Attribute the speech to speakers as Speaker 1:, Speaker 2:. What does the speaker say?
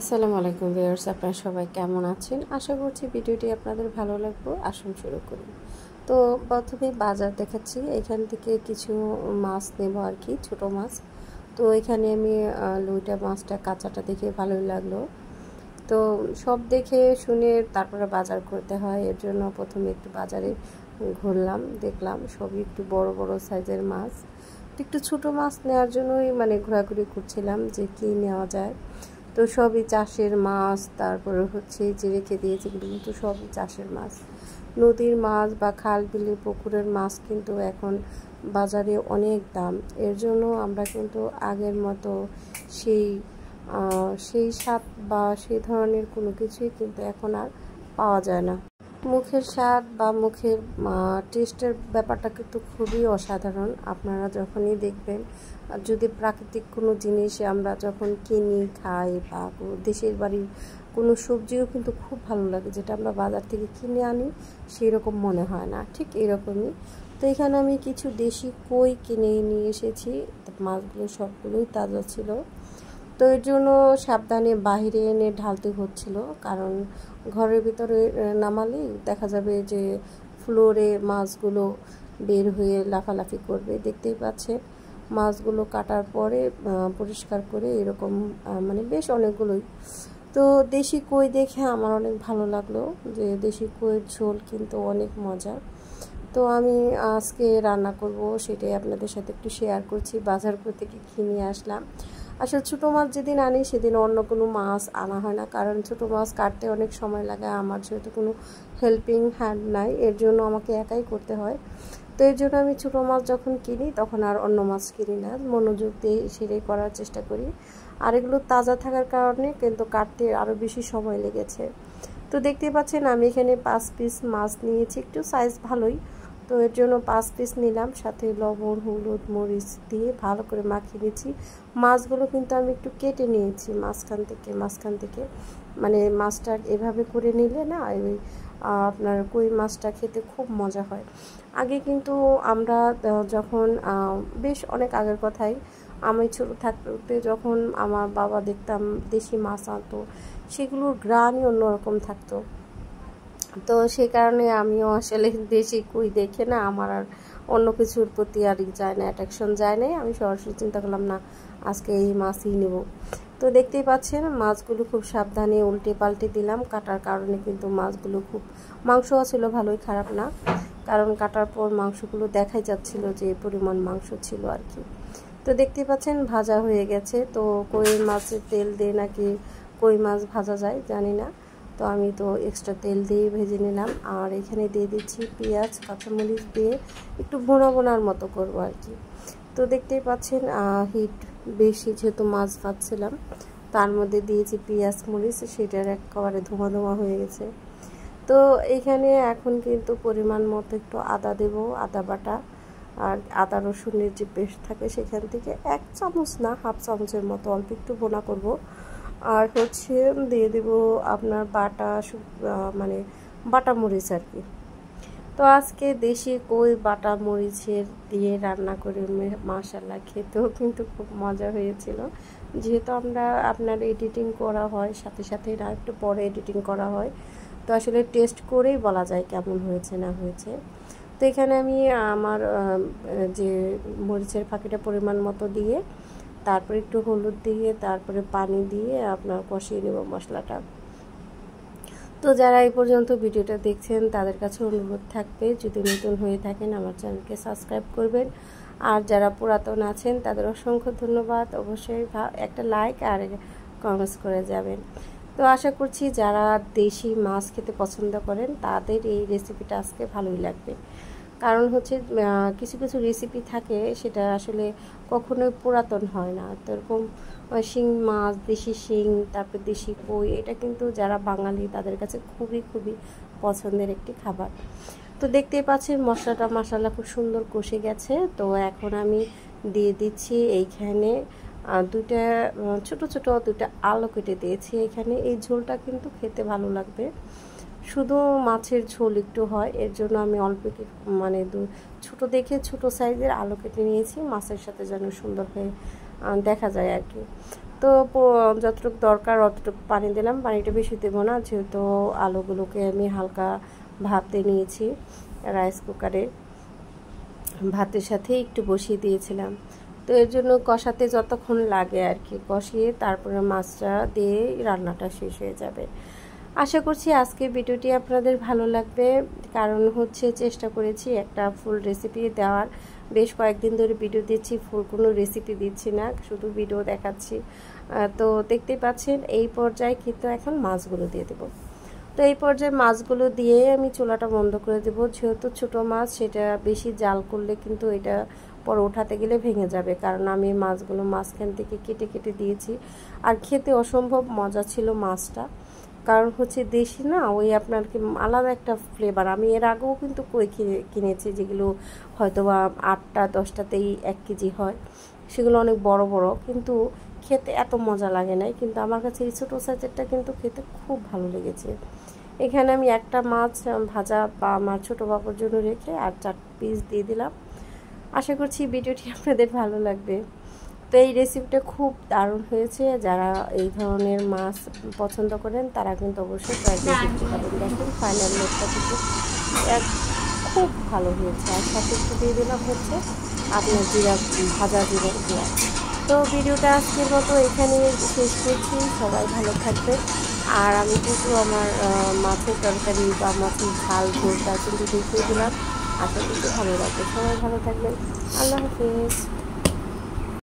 Speaker 1: আসসালামু আলাইকুম ভিউয়ার্স, আপনারা সবাই কেমন আছেন? আশা করছি ভিডিওটি আপনাদের ভালো লাগবে। আসুন শুরু করি। তো প্রথমে বাজার দেখাচ্ছি, এখান থেকে কিছু মাছ নেব আর কি, ছোট মাছ। তো এখানে আমি লইটা মাছটা কাঁচাটা দেখে ভালোই লাগলো। তো সব দেখে শুনে তারপরে বাজার করতে হয়, এর জন্য প্রথমে একটু বাজারে ঘুরলাম, দেখলাম সবই একটু বড় বড় সাইজের মাছ। একটু ছোট মাছ নেওয়ার জন্যই ঘোরাঘুরি করছিলাম যে কী নেওয়া যায়। তো সবই চাষের মাছ, তারপরে হচ্ছে যে রেখে দিয়েছে কিন্তু সবই চাষের মাছ। নদীর মাছ বা খাল বিলে পুকুরের মাছ কিন্তু এখন বাজারে অনেক দাম, এর জন্য আমরা কিন্তু আগের মতো সেই সেই স্বাদ বা সেই ধরনের কোনো কিছুই কিন্তু এখন আর পাওয়া যায় না। মুখের স্বাদ বা মুখের টেস্টের ব্যাপারটা কিন্তু খুবই অসাধারণ। আপনারা যখনই দেখবেন, যদি প্রাকৃতিক কোনো জিনিস আমরা যখন কিনি খাই বা দেশের বাড়ির কোনো সবজিও কিন্তু খুব ভালো লাগে, যেটা আমরা বাজার থেকে কিনে আনি সেই রকম মনে হয় না, ঠিক এরকমই। তো এখানে আমি কিছু দেশি কই কিনে নিয়ে এসেছি, মাছগুলো সবগুলোই তাজা ছিল। তো এর জন্য সাবধানে বাহিরে এনে ঢালতে হচ্ছিল, কারণ ঘরের ভিতরে নামালেই দেখা যাবে যে ফ্লোরে মাছগুলো বের হয়ে লাফালাফি করবে। দেখতেই পাচ্ছেন মাছগুলো কাটার পরে পরিষ্কার করে এরকম বেশ অনেকগুলোই। তো দেশি কই দেখে আমার অনেক ভালো লাগলো, যে দেশি কইয়ের ঝোল কিন্তু অনেক মজা। তো আমি আজকে রান্না করব, সেটাই আপনাদের সাথে একটু শেয়ার করছি। বাজার করতে কিনে আসলাম। আসলে ছোটো মাছ যেদিন আনি সেদিন অন্য কোনো মাছ আনা হয় না, কারণ ছোটো মাছ কাটতে অনেক সময় লাগে। আমার যেহেতু কোনো হেল্পিং হ্যান্ড নাই, এর জন্য আমাকে একাই করতে হয়। তো এর জন্য আমি ছোটো মাছ যখন কিনি তখন আর অন্য মাছ কিনি না, মনোযোগ দিয়ে সেটাই করার চেষ্টা করি। আর এগুলো তাজা থাকার কারণে কিন্তু কাটতে আরও বেশি সময় লেগেছে। তো দেখতেই পাচ্ছেন আমি এখানে 5 পিস মাছ নিয়েছি, একটু সাইজ ভালোই। তো এর জন্য 5 পিস নিলাম, সাথে লবণ হলুদ মরিচ দিয়ে ভালো করে মাখিয়ে নিয়েছি। মাছগুলো কিন্তু আমি একটু কেটে নিয়েছি মাঝখান থেকে মাছটা এভাবে করে নিলে না আপনার কই মাছটা খেতে খুব মজা হয়। আগে কিন্তু আমরা যখন বেশ অনেক আগের কথাই, আমি ছোটো থাকতে যখন আমার বাবা দেখতাম দেশি মাছ আনতো, সেগুলোর গ্রানই অন্যরকম থাকতো। তো সেই কারণে আমিও আসলে দেশি কই দেখে না আমার আর অন্য কিছুর প্রতি আর যায় না, অ্যাট্রাকশন যায় না। আমি সরাসরি চিন্তা করলাম না, আজকে এই মাছই নেব। তো দেখতেই পাচ্ছেন মাছগুলো খুব সাবধানে উল্টে পাল্টে দিলাম, কাটার কারণে কিন্তু মাছগুলো খুব মাংসও ছিল ভালোই, খারাপ না, কারণ কাটার পর মাংসগুলো দেখাই যাচ্ছিল যে পরিমাণ মাংস ছিল আর কি। তো দেখতেই পাচ্ছেন ভাজা হয়ে গেছে। তো কই মাছের তেল দিয়ে নাকি কই মাছ ভাজা যায় জানি না, তো আমি তো এক্সট্রা তেল দিয়ে ভেজে নিলাম। আর এখানে দিয়ে দিচ্ছি পেঁয়াজ কাঁচামরিচ দিয়ে একটু ভোনার মতো করবো আর কি। তো দেখতেই পাচ্ছেন হিট বেশি, যেহেতু মাছ ভাজছিলাম তার মধ্যে দিয়েছি পেঁয়াজ মরিচ, সেটার একেবারে ধোঁয়া হয়ে গেছে। তো এইখানে এখন কিন্তু পরিমাণ মতো একটু আদা দেব, আদা বাটা। আর আদা রসুনের যে পেস্ট থাকে সেখান থেকে 1 চামচ না, হাফ চামচের মতো অল্প একটু ভোনা করব। আর হচ্ছে দিয়ে দেব আপনার বাটা মরিচ আর কি। তো আজকে দেশি কই বাটা মরিচের দিয়ে রান্না করে মাশাআল্লাহ খেতেও কিন্তু খুব মজা হয়েছিল। যেহেতু আপনার এডিটিং করা হয় সাথে সাথে, একটু পরে এডিটিং করা হয়, তো আসলে টেস্ট করেই বলা যায় কেমন হয়েছে না হয়েছে। তো এখানে আমি আমার যে মরিচের ফাঁকিটা পরিমাণ মতো দিয়ে, তারপর একটু হলুদ দিয়ে, তারপরে পানি দিয়ে আপনার কষিয়ে নেব মশলাটা। তো যারা এই পর্যন্ত ভিডিওটা দেখছেন তাদের কাছে অনুরোধ থাকবে, যদি নতুন হয়ে থাকেন আমার চ্যানেলকে সাবস্ক্রাইব করবেন। আর যারা পুরাতন আছেন তাদের অসংখ্য ধন্যবাদ, অবশ্যই একটা লাইক আর কমেন্টস করে যাবেন। তো আশা করছি যারা দেশি মাছ খেতে পছন্দ করেন তাদের এই রেসিপিটা আজকে ভালোই লাগবে। কারণ হচ্ছে কিছু কিছু রেসিপি থাকে সেটা আসলে কখনোই পুরাতন হয় না। তো এরকম শিং মাছ, দেশি শিং, তারপর দেশি কই, এটা কিন্তু যারা বাঙালি তাদের কাছে খুবই পছন্দের একটি খাবার। তো দেখতেই পাচ্ছেন মশলাটা মাশাআল্লাহ খুব সুন্দর কষে গেছে। তো এখন আমি দিয়ে দিচ্ছি এইখানে দুইটা ছোট দুইটা আলু কেটে দিয়েছি এখানে। এই ঝোলটা কিন্তু খেতে ভালো লাগবে, শুধু মাছের ঝোল একটু হয়, এর জন্য আমি অল্প ছোট দেখে ছোট সাইজের আলু কেটে নিয়েছি, মাছের সাথে যেন সুন্দর হয়ে দেখা যায় আর কি। তো তো যতটুকু দরকার অতটুকু পানি দিলাম, পানিটা বেশি দেবো না, যেহেতু আলুগুলোকে আমি হালকা ভাপতে নিয়েছি রাইস কুকারে, ভাতের সাথে একটু বসিয়ে দিয়েছিলাম। তো এর জন্য কষাতে যতক্ষণ লাগে আর কি, কষিয়ে তারপরে মাছটা দিয়ে রান্নাটা শেষ হয়ে যাবে। আশা করছি আজকের ভিডিওটি আপনাদের ভালো লাগবে, কারণ হচ্ছে চেষ্টা করেছি একটা ফুল রেসিপি দেওয়ার। বেশ কয়েকদিন ধরে ভিডিও দিচ্ছি, ফুল কোনো রেসিপি দিচ্ছি না, শুধু ভিডিও দেখাচ্ছি। তো দেখতেই পাচ্ছেন এই পর্যায়ে কিন্তু এখন মাছগুলো দিয়ে দেবো। তো এই পর্যায়ে মাছগুলো দিয়ে আমি চুলাটা বন্ধ করে দেবো, যেহেতু ছোটো মাছ সেটা বেশি জাল করলে কিন্তু এটা পরে ওঠাতে গেলে ভেঙে যাবে, কারণ আমি মাছগুলো মাঝখান থেকে কেটে কেটে দিয়েছি। আর খেতে অসম্ভব মজা ছিল মাছটা, কারণ হচ্ছে দেশি না, ওই আপনার কি আলাদা একটা ফ্লেভার। আমি এর আগেও কিন্তু কই কিনেছি যেগুলো হয়তো বা 8টা 10টাতেই 1 কেজি হয়, সেগুলো অনেক বড় বড়, কিন্তু খেতে এত মজা লাগে নাই। কিন্তু আমার কাছে এই ছোটো সাইজেরটা কিন্তু খেতে খুব ভালো লেগেছে। এখানে আমি একটা মাছ ভাজা বা আমার ছোটো বাবুর জন্য রেখে আর 4 পিস দিয়ে দিলাম। আশা করছি ভিডিওটি আপনাদের ভালো লাগবে। তো এই রেসিপিটা খুব দারুণ হয়েছে, যারা এই ধরনের মাছ পছন্দ করেন তারা কিন্তু অবশ্যই ট্রাই করে দেখতে পারেন। দেখুন ফাইনাল লুকটা কিন্তু খুব ভালো হয়েছে। আর সাথে একটু দিয়ে দিলাম হচ্ছে আপনার ভাজা জিরা দিয়া। তো ভিডিওটা আজকের মতো এখানে শেষ করছি। সবাই ভালো থাকবেন। আর আমি কিন্তু আমার মাছের তরকারি বা মাছের ঝাল ঝোলটা কিন্তু দেখিয়ে দিলাম। আশা করছি ভালো লাগবে। সবাই ভালো থাকবেন। আল্লাহ হাফেজ।